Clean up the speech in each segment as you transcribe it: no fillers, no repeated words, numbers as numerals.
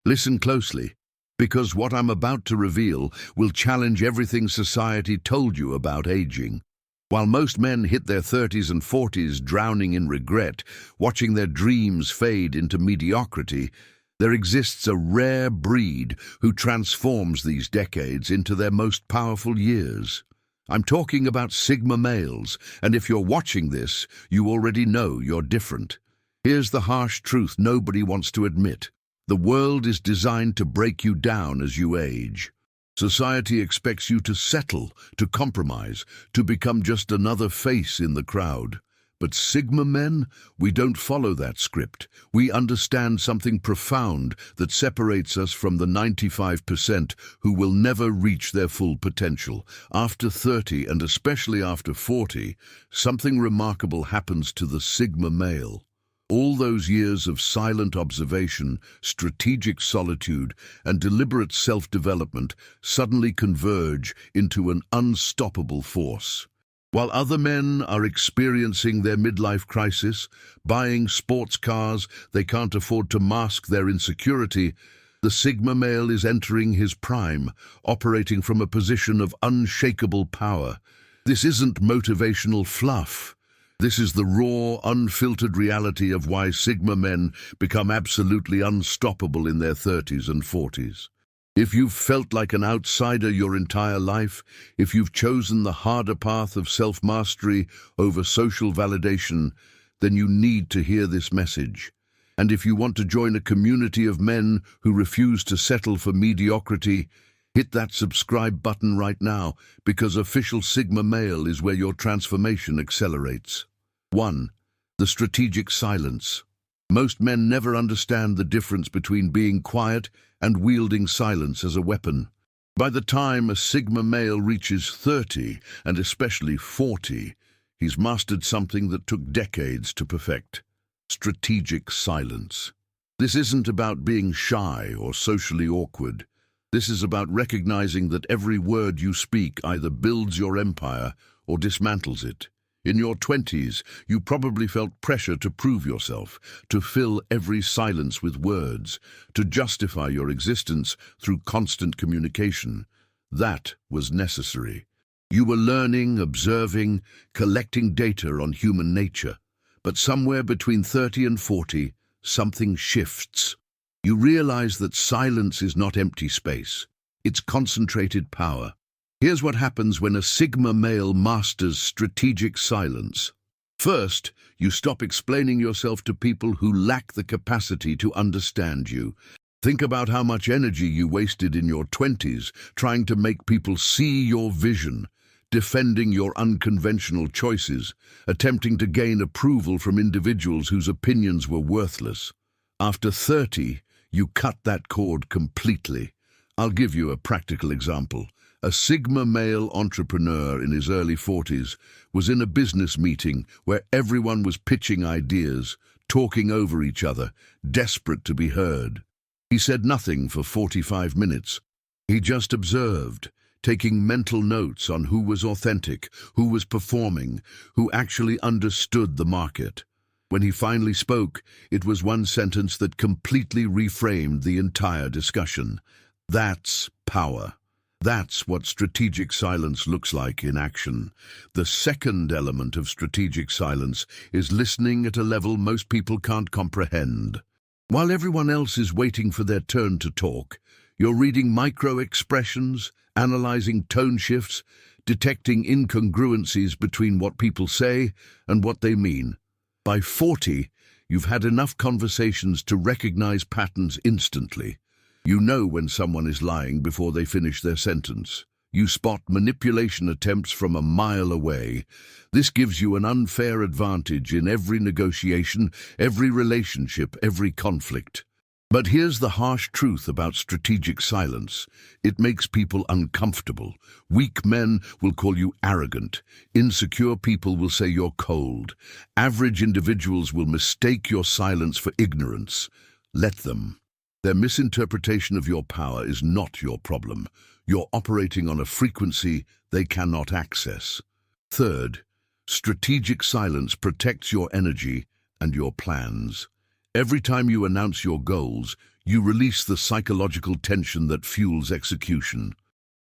Listen closely, because what I'm about to reveal will challenge everything society told you about aging. While most men hit their 30s and 40s drowning in regret, watching their dreams fade into mediocrity, there exists a rare breed who transforms these decades into their most powerful years. I'm talking about Sigma males, and if you're watching this, you already know you're different. Here's the harsh truth nobody wants to admit. The world is designed to break you down as you age. Society expects you to settle, to compromise, to become just another face in the crowd. But Sigma men, we don't follow that script. We understand something profound that separates us from the 95% who will never reach their full potential. After 30, and especially after 40, something remarkable happens to the Sigma male. All those years of silent observation, strategic solitude, and deliberate self-development suddenly converge into an unstoppable force. While other men are experiencing their midlife crisis, buying sports cars they can't afford to mask their insecurity, the Sigma male is entering his prime, operating from a position of unshakable power. This isn't motivational fluff. This is the raw, unfiltered reality of why Sigma men become absolutely unstoppable in their 30s and 40s. If you've felt like an outsider your entire life, if you've chosen the harder path of self-mastery over social validation, then you need to hear this message. And if you want to join a community of men who refuse to settle for mediocrity, hit that subscribe button right now, because Official Sigma Male is where your transformation accelerates. 1. The strategic silence. Most men never understand the difference between being quiet and wielding silence as a weapon. By the time a Sigma male reaches 30, and especially 40, he's mastered something that took decades to perfect: strategic silence. This isn't about being shy or socially awkward. This is about recognizing that every word you speak either builds your empire or dismantles it. In your 20s, you probably felt pressure to prove yourself, to fill every silence with words, to justify your existence through constant communication. That was necessary. You were learning, observing, collecting data on human nature. But somewhere between 30 and 40, something shifts. You realize that silence is not empty space. It's concentrated power. Here's what happens when a Sigma male masters strategic silence. First, you stop explaining yourself to people who lack the capacity to understand you. Think about how much energy you wasted in your 20s trying to make people see your vision, defending your unconventional choices, attempting to gain approval from individuals whose opinions were worthless. After 30, you cut that cord completely. I'll give you a practical example. A Sigma male entrepreneur in his early 40s was in a business meeting where everyone was pitching ideas, talking over each other, desperate to be heard. He said nothing for 45 minutes. He just observed, taking mental notes on who was authentic, who was performing, who actually understood the market. When he finally spoke, it was one sentence that completely reframed the entire discussion. That's power. That's what strategic silence looks like in action. The second element of strategic silence is listening at a level most people can't comprehend. While everyone else is waiting for their turn to talk, you're reading micro-expressions, analyzing tone shifts, detecting incongruencies between what people say and what they mean. By 40, you've had enough conversations to recognize patterns instantly. You know when someone is lying before they finish their sentence. You spot manipulation attempts from a mile away. This gives you an unfair advantage in every negotiation, every relationship, every conflict. But here's the harsh truth about strategic silence. It makes people uncomfortable. Weak men will call you arrogant. Insecure people will say you're cold. Average individuals will mistake your silence for ignorance. Let them. Their misinterpretation of your power is not your problem. You're operating on a frequency they cannot access. Third, strategic silence protects your energy and your plans. Every time you announce your goals, You release the psychological tension that fuels execution.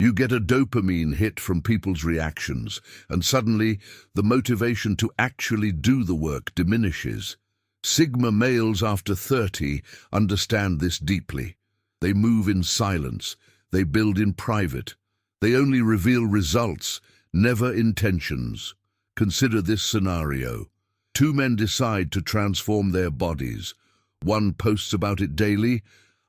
You get a dopamine hit from people's reactions, and suddenly the motivation to actually do the work diminishes. Sigma males after 30 understand this deeply. They move in silence. They build in private. They only reveal results, never intentions. Consider this scenario. Two men decide to transform their bodies. One posts about it daily,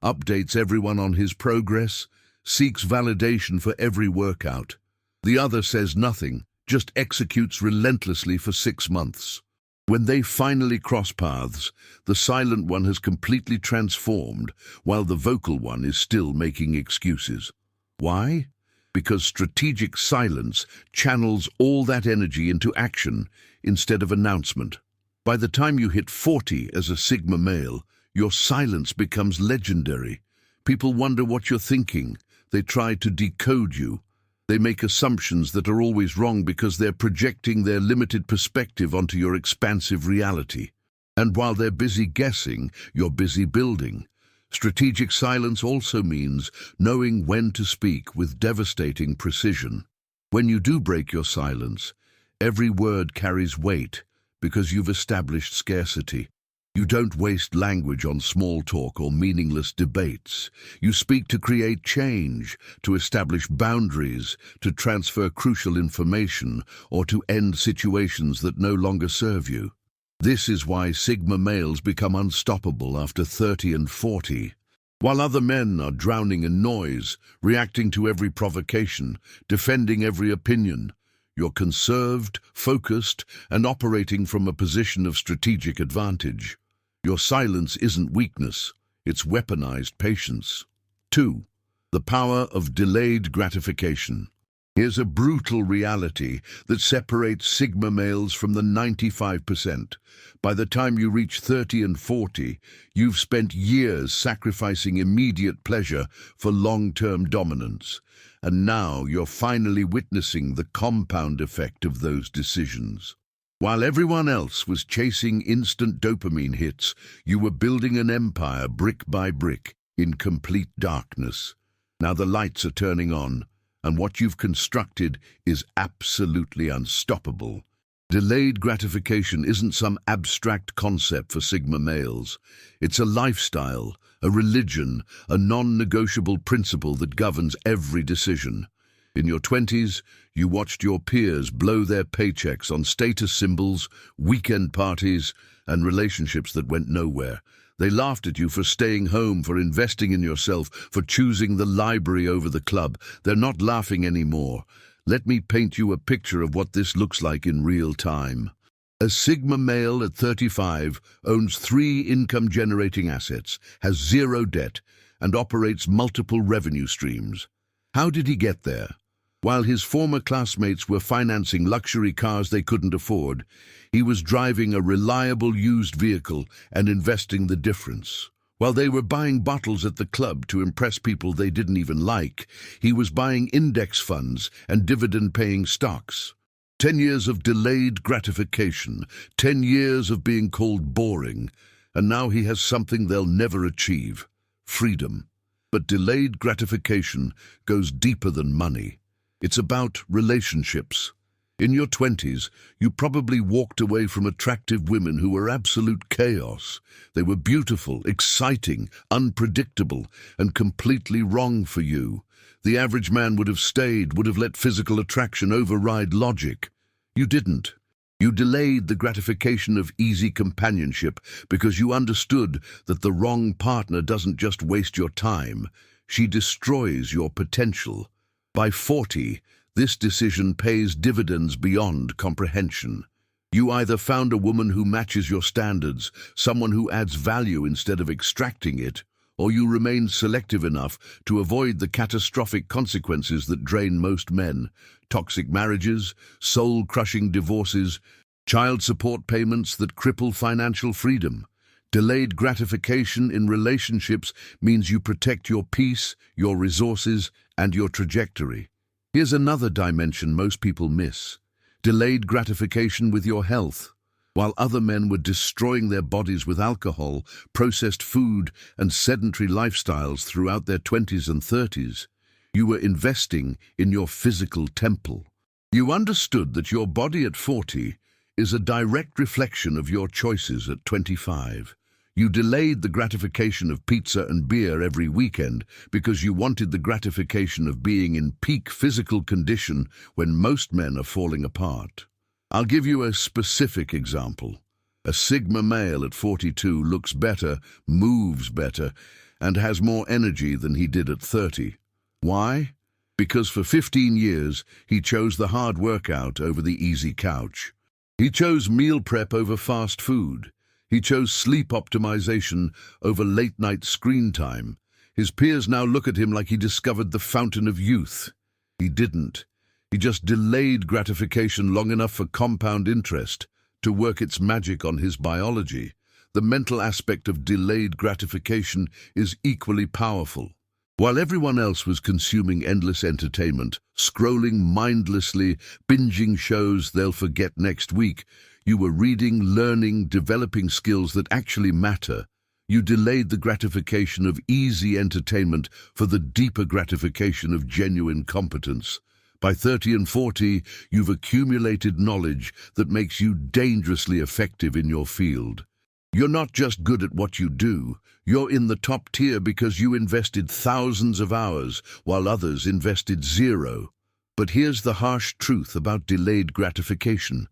updates everyone on his progress, seeks validation for every workout. The other says nothing, just executes relentlessly for 6 months. When they finally cross paths, the silent one has completely transformed, while the vocal one is still making excuses. Why? Because strategic silence channels all that energy into action instead of announcement. By the time you hit 40 as a Sigma male, your silence becomes legendary. People wonder what you're thinking. They try to decode you. They make assumptions that are always wrong because they're projecting their limited perspective onto your expansive reality. And while they're busy guessing, you're busy building. Strategic silence also means knowing when to speak with devastating precision. When you do break your silence, every word carries weight because you've established scarcity. You don't waste language on small talk or meaningless debates. You speak to create change, to establish boundaries, to transfer crucial information, or to end situations that no longer serve you. This is why Sigma males become unstoppable after 30 and 40. While other men are drowning in noise, reacting to every provocation, defending every opinion, you're conserved, focused, and operating from a position of strategic advantage. Your silence isn't weakness, it's weaponized patience. 2. The power of delayed gratification. Here's a brutal reality that separates Sigma males from the 95%. By the time you reach 30 and 40, you've spent years sacrificing immediate pleasure for long-term dominance. And now you're finally witnessing the compound effect of those decisions. While everyone else was chasing instant dopamine hits, you were building an empire brick by brick in complete darkness. Now the lights are turning on, and what you've constructed is absolutely unstoppable. Delayed gratification isn't some abstract concept for Sigma males. It's a lifestyle, a religion, a non-negotiable principle that governs every decision. In your 20s, you watched your peers blow their paychecks on status symbols, weekend parties, and relationships that went nowhere. They laughed at you for staying home, for investing in yourself, for choosing the library over the club. They're not laughing anymore. Let me paint you a picture of what this looks like in real time. A Sigma male at 35 owns 3 income-generating assets, has 0 debt, and operates multiple revenue streams. How did he get there? While his former classmates were financing luxury cars they couldn't afford, he was driving a reliable used vehicle and investing the difference. While they were buying bottles at the club to impress people they didn't even like, he was buying index funds and dividend-paying stocks. 10 years of delayed gratification, 10 years of being called boring, and now he has something they'll never achieve: freedom. But delayed gratification goes deeper than money. It's about relationships. In your 20s, you probably walked away from attractive women who were absolute chaos. They were beautiful, exciting, unpredictable, and completely wrong for you. The average man would have stayed, would have let physical attraction override logic. You didn't. You delayed the gratification of easy companionship because you understood that the wrong partner doesn't just waste your time, she destroys your potential. By 40, this decision pays dividends beyond comprehension. You either found a woman who matches your standards, someone who adds value instead of extracting it, or you remained selective enough to avoid the catastrophic consequences that drain most men: toxic marriages, soul-crushing divorces, child support payments that cripple financial freedom. Delayed gratification in relationships means you protect your peace, your resources, and your trajectory. Here's another dimension most people miss: delayed gratification with your health. While other men were destroying their bodies with alcohol, processed food, and sedentary lifestyles throughout their 20s and 30s, you were investing in your physical temple. You understood that your body at 40 is a direct reflection of your choices at 25. You delayed the gratification of pizza and beer every weekend because you wanted the gratification of being in peak physical condition when most men are falling apart. I'll give you a specific example. A Sigma male at 42 looks better, moves better, and has more energy than he did at 30. Why? Because for 15 years, he chose the hard workout over the easy couch. He chose meal prep over fast food. He chose sleep optimization over late-night screen time. His peers now look at him like he discovered the fountain of youth. He didn't. He just delayed gratification long enough for compound interest to work its magic on his biology. The mental aspect of delayed gratification is equally powerful. While everyone else was consuming endless entertainment, scrolling mindlessly, binging shows they'll forget next week, you were reading, learning, developing skills that actually matter. You delayed the gratification of easy entertainment for the deeper gratification of genuine competence. By 30 and 40, you've accumulated knowledge that makes you dangerously effective in your field. You're not just good at what you do, you're in the top tier because you invested thousands of hours while others invested zero. But here's the harsh truth about delayed gratification.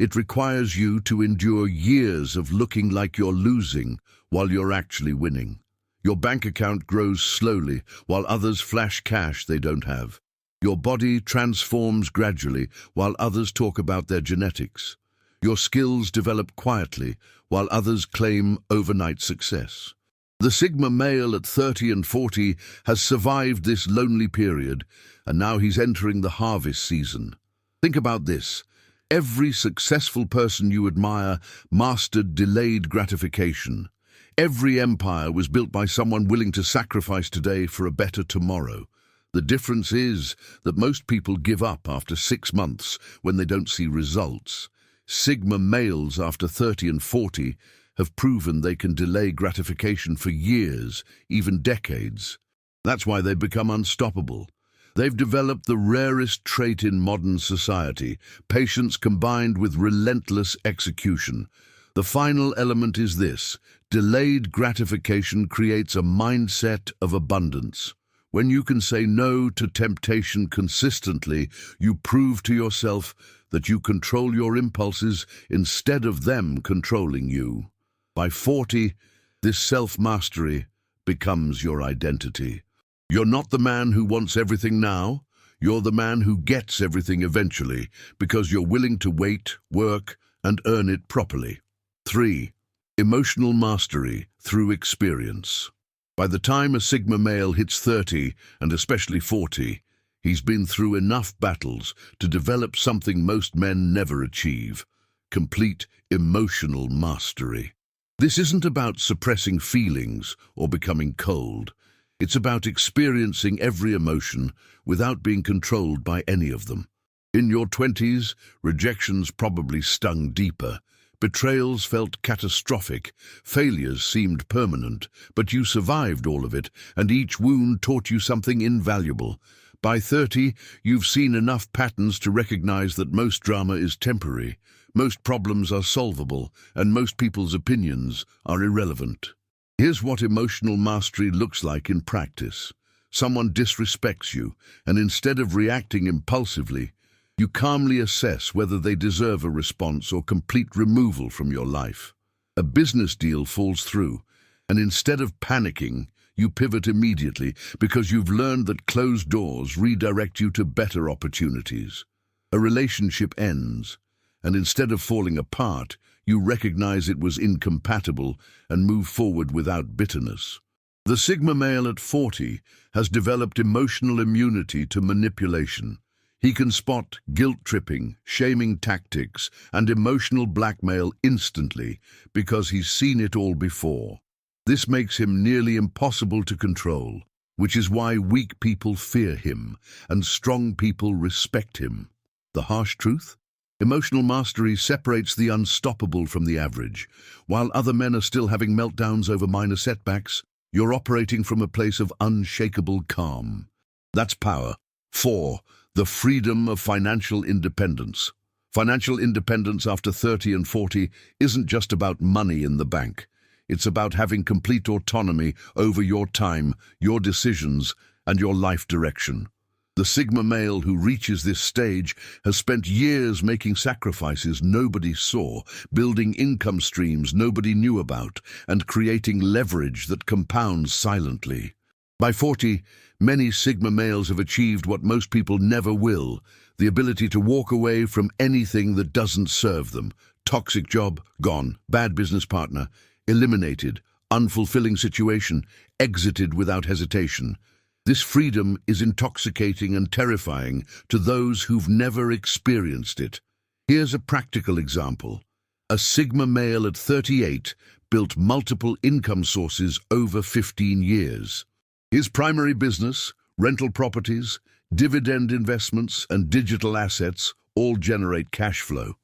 It requires you to endure years of looking like you're losing while you're actually winning. Your bank account grows slowly while others flash cash they don't have. Your body transforms gradually while others talk about their genetics. Your skills develop quietly while others claim overnight success. The Sigma male at 30 and 40 has survived this lonely period, and now he's entering the harvest season. Think about this. Every successful person you admire mastered delayed gratification. Every empire was built by someone willing to sacrifice today for a better tomorrow. The difference is that most people give up after 6 months when they don't see results. Sigma males after 30 and 40 have proven they can delay gratification for years, even decades. That's why they've become unstoppable. They've developed the rarest trait in modern society, patience combined with relentless execution. The final element is this: delayed gratification creates a mindset of abundance. When you can say no to temptation consistently, you prove to yourself that you control your impulses instead of them controlling you. By 40, this self-mastery becomes your identity. You're not the man who wants everything now. You're the man who gets everything eventually because you're willing to wait, work, and earn it properly. 3. Emotional mastery through experience. By the time a Sigma male hits 30, and especially 40, he's been through enough battles to develop something most men never achieve: complete emotional mastery. This isn't about suppressing feelings or becoming cold. It's about experiencing every emotion without being controlled by any of them. In your 20s, rejections probably stung deeper. Betrayals felt catastrophic, failures seemed permanent, but you survived all of it, and each wound taught you something invaluable. By 30, you've seen enough patterns to recognize that most drama is temporary, most problems are solvable, and most people's opinions are irrelevant. Here's what emotional mastery looks like in practice. Someone disrespects you, and instead of reacting impulsively, you calmly assess whether they deserve a response or complete removal from your life. A business deal falls through, and instead of panicking, you pivot immediately because you've learned that closed doors redirect you to better opportunities. A relationship ends, and instead of falling apart, you recognize it was incompatible and move forward without bitterness. The Sigma male at 40 has developed emotional immunity to manipulation. He can spot guilt-tripping, shaming tactics, and emotional blackmail instantly because he's seen it all before. This makes him nearly impossible to control, which is why weak people fear him and strong people respect him. The harsh truth? Emotional mastery separates the unstoppable from the average. While other men are still having meltdowns over minor setbacks, you're operating from a place of unshakable calm. That's power. 4. The freedom of financial independence. Financial independence after 30 and 40 isn't just about money in the bank. It's about having complete autonomy over your time, your decisions, and your life direction. The Sigma male who reaches this stage has spent years making sacrifices nobody saw, building income streams nobody knew about, and creating leverage that compounds silently. By 40, many Sigma males have achieved what most people never will, the ability to walk away from anything that doesn't serve them. Toxic job, gone. Bad business partner, eliminated. Unfulfilling situation, exited without hesitation. This freedom is intoxicating and terrifying to those who've never experienced it. Here's a practical example. A Sigma male at 38 built multiple income sources over 15 years. His primary business, rental properties, dividend investments, and digital assets all generate cash flow.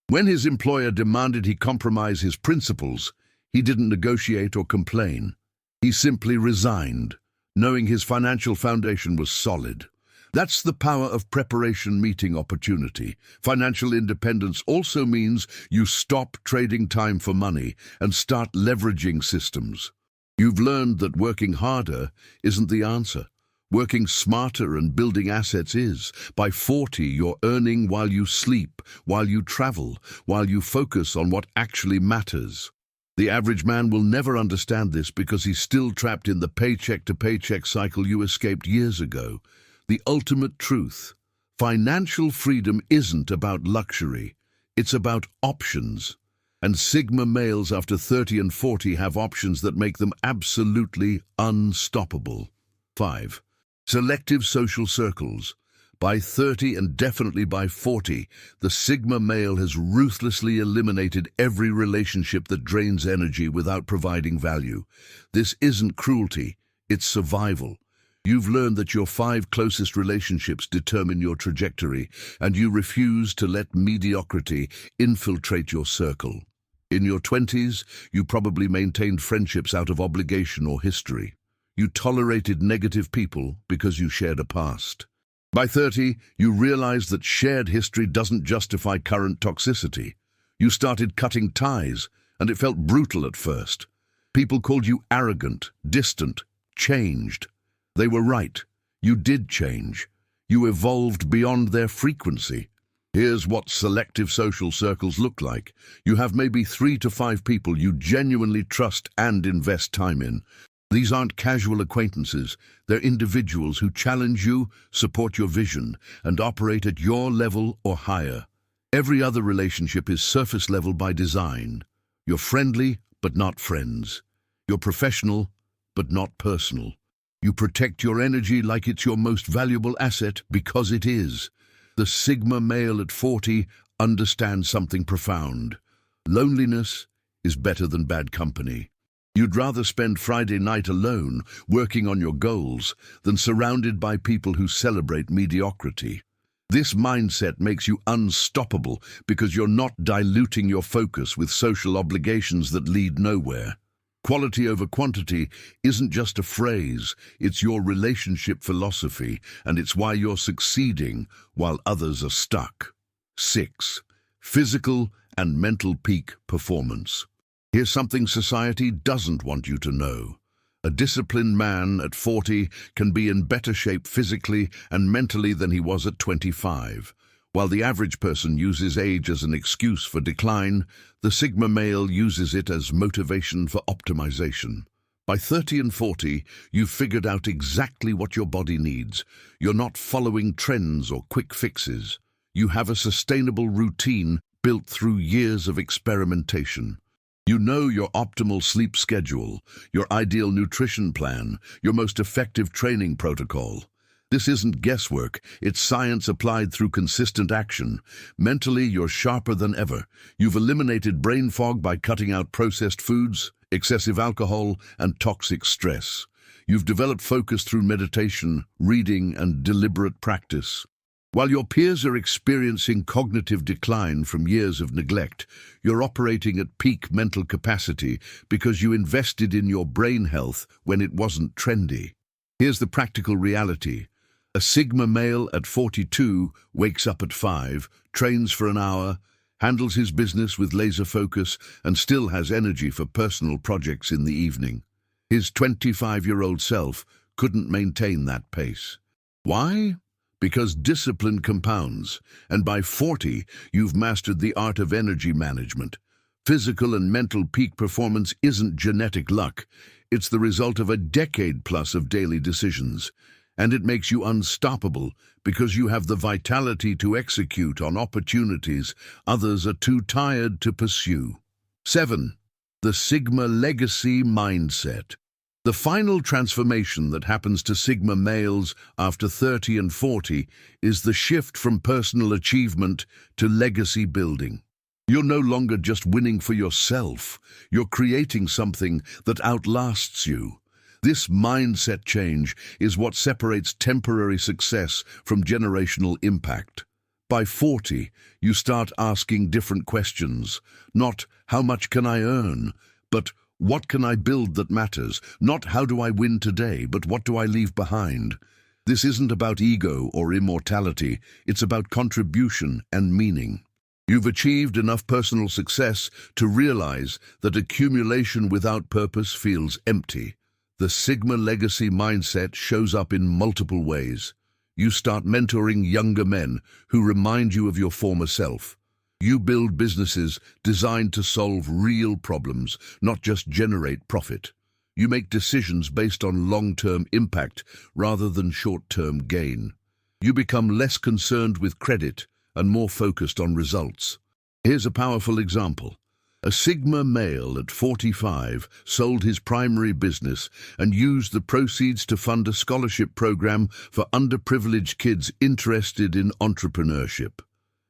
When his employer demanded he compromise his principles, he didn't negotiate or complain. He simply resigned, knowing his financial foundation was solid. That's the power of preparation meeting opportunity. Financial independence also means you stop trading time for money and start leveraging systems. You've learned that working harder isn't the answer. Working smarter and building assets is. By 40, you're earning while you sleep, while you travel, while you focus on what actually matters. The average man will never understand this because he's still trapped in the paycheck-to-paycheck cycle you escaped years ago. The ultimate truth: financial freedom isn't about luxury, it's about options. And Sigma males after 30 and 40 have options that make them absolutely unstoppable. 5. Selective social circles. By 30 and definitely by 40, the Sigma male has ruthlessly eliminated every relationship that drains energy without providing value. This isn't cruelty, it's survival. You've learned that your 5 closest relationships determine your trajectory, and you refuse to let mediocrity infiltrate your circle. In your 20s, you probably maintained friendships out of obligation or history. You tolerated negative people because you shared a past. By 30, you realized that shared history doesn't justify current toxicity. You started cutting ties, and it felt brutal at first. People called you arrogant, distant, changed. They were right. You did change. You evolved beyond their frequency. Here's what selective social circles look like. You have maybe 3 to 5 people you genuinely trust and invest time in. These aren't casual acquaintances. They're individuals who challenge you, support your vision, and operate at your level or higher. Every other relationship is surface level by design. You're friendly, but not friends. You're professional, but not personal. You protect your energy like it's your most valuable asset because it is. The Sigma male at 40 understands something profound. Loneliness is better than bad company. You'd rather spend Friday night alone, working on your goals, than surrounded by people who celebrate mediocrity. This mindset makes you unstoppable because you're not diluting your focus with social obligations that lead nowhere. Quality over quantity isn't just a phrase, it's your relationship philosophy, and it's why you're succeeding while others are stuck. 6. Physical and mental peak performance. Here's something society doesn't want you to know. A disciplined man at 40 can be in better shape physically and mentally than he was at 25. While the average person uses age as an excuse for decline, the Sigma male uses it as motivation for optimization. By 30 and 40, you've figured out exactly what your body needs. You're not following trends or quick fixes. You have a sustainable routine built through years of experimentation. You know your optimal sleep schedule, your ideal nutrition plan, your most effective training protocol. This isn't guesswork, it's science applied through consistent action. Mentally, you're sharper than ever. You've eliminated brain fog by cutting out processed foods, excessive alcohol, and toxic stress. You've developed focus through meditation, reading, and deliberate practice. While your peers are experiencing cognitive decline from years of neglect, you're operating at peak mental capacity because you invested in your brain health when it wasn't trendy. Here's the practical reality. A Sigma male at 42 wakes up at 5, trains for an hour, handles his business with laser focus, and still has energy for personal projects in the evening. His 25-year-old self couldn't maintain that pace. Why? Because discipline compounds, and by 40, you've mastered the art of energy management. Physical and mental peak performance isn't genetic luck. It's the result of a decade plus of daily decisions. And it makes you unstoppable because you have the vitality to execute on opportunities others are too tired to pursue. 7. The Sigma Legacy Mindset. The final transformation that happens to Sigma males after 30 and 40 is the shift from personal achievement to legacy building. You're no longer just winning for yourself, you're creating something that outlasts you. This mindset change is what separates temporary success from generational impact. By 40, you start asking different questions, not how much can I earn, but what can I build that matters? Not how do I win today, but what do I leave behind? This isn't about ego or immortality, it's about contribution and meaning. You've achieved enough personal success to realize that accumulation without purpose feels empty. The Sigma Legacy mindset shows up in multiple ways. You start mentoring younger men who remind you of your former self. You build businesses designed to solve real problems, not just generate profit. You make decisions based on long-term impact rather than short-term gain. You become less concerned with credit and more focused on results. Here's a powerful example. A Sigma male at 45 sold his primary business and used the proceeds to fund a scholarship program for underprivileged kids interested in entrepreneurship.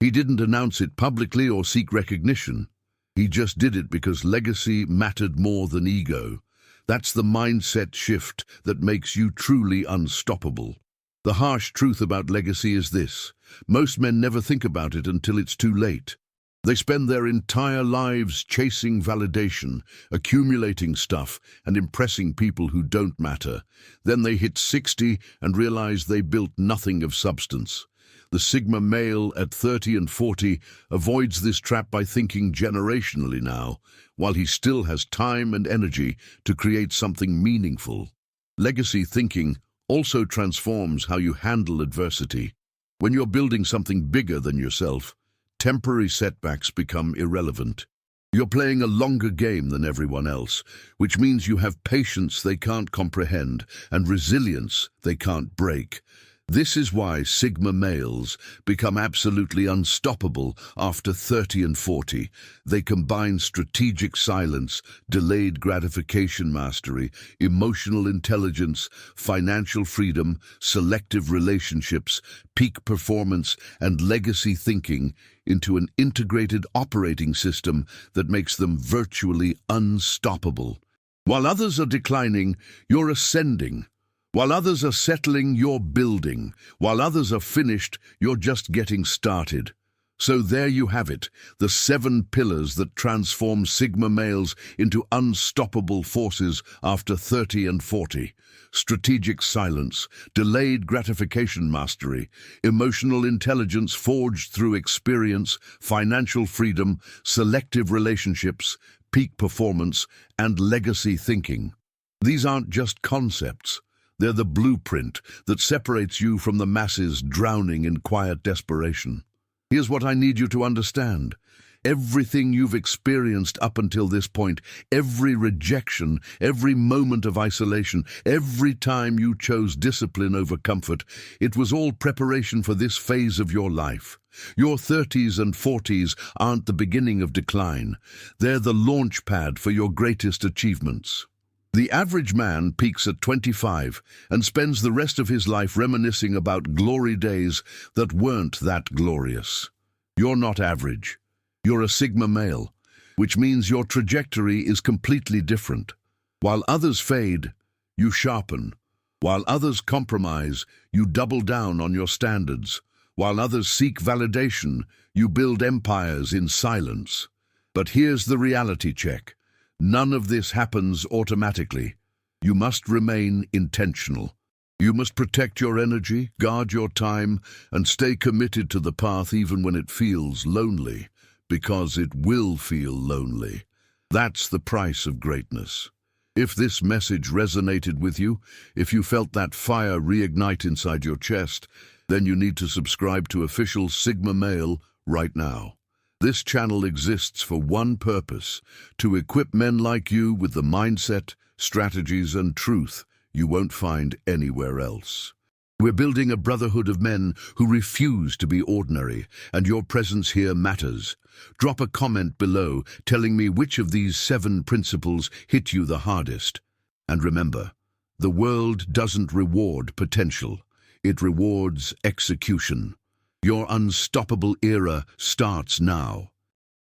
He didn't announce it publicly or seek recognition. He just did it because legacy mattered more than ego. That's the mindset shift that makes you truly unstoppable. The harsh truth about legacy is this: most men never think about it until it's too late. They spend their entire lives chasing validation, accumulating stuff, and impressing people who don't matter. Then they hit 60 and realize they built nothing of substance. The Sigma male at 30 and 40 avoids this trap by thinking generationally now, while he still has time and energy to create something meaningful. Legacy thinking also transforms how you handle adversity. When you're building something bigger than yourself, temporary setbacks become irrelevant. You're playing a longer game than everyone else, which means you have patience they can't comprehend and resilience they can't break. This is why Sigma males become absolutely unstoppable after 30 and 40. They combine strategic silence, delayed gratification mastery, emotional intelligence, financial freedom, selective relationships, peak performance, and legacy thinking into an integrated operating system that makes them virtually unstoppable. While others are declining, you're ascending. While others are settling, you're building. While others are finished, you're just getting started. So there you have it, the 7 pillars that transform Sigma males into unstoppable forces after 30 and 40. Strategic silence, delayed gratification mastery, emotional intelligence forged through experience, financial freedom, selective relationships, peak performance, and legacy thinking. These aren't just concepts. They're the blueprint that separates you from the masses drowning in quiet desperation. Here's what I need you to understand. Everything you've experienced up until this point, every rejection, every moment of isolation, every time you chose discipline over comfort, it was all preparation for this phase of your life. Your 30s and 40s aren't the beginning of decline. They're the launch pad for your greatest achievements. The average man peaks at 25 and spends the rest of his life reminiscing about glory days that weren't that glorious. You're not average. You're a Sigma male, which means your trajectory is completely different. While others fade, you sharpen. While others compromise, you double down on your standards. While others seek validation, you build empires in silence. But here's the reality check. None of this happens automatically. You must remain intentional. You must protect your energy, guard your time, and stay committed to the path even when it feels lonely, because it will feel lonely. That's the price of greatness. If this message resonated with you, if you felt that fire reignite inside your chest, then you need to subscribe to Official Sigma Male right now. This channel exists for one purpose: to equip men like you with the mindset, strategies, and truth you won't find anywhere else. We're building a brotherhood of men who refuse to be ordinary, and your presence here matters. Drop a comment below telling me which of these 7 principles hit you the hardest. And remember, the world doesn't reward potential. It rewards execution. Your unstoppable era starts now.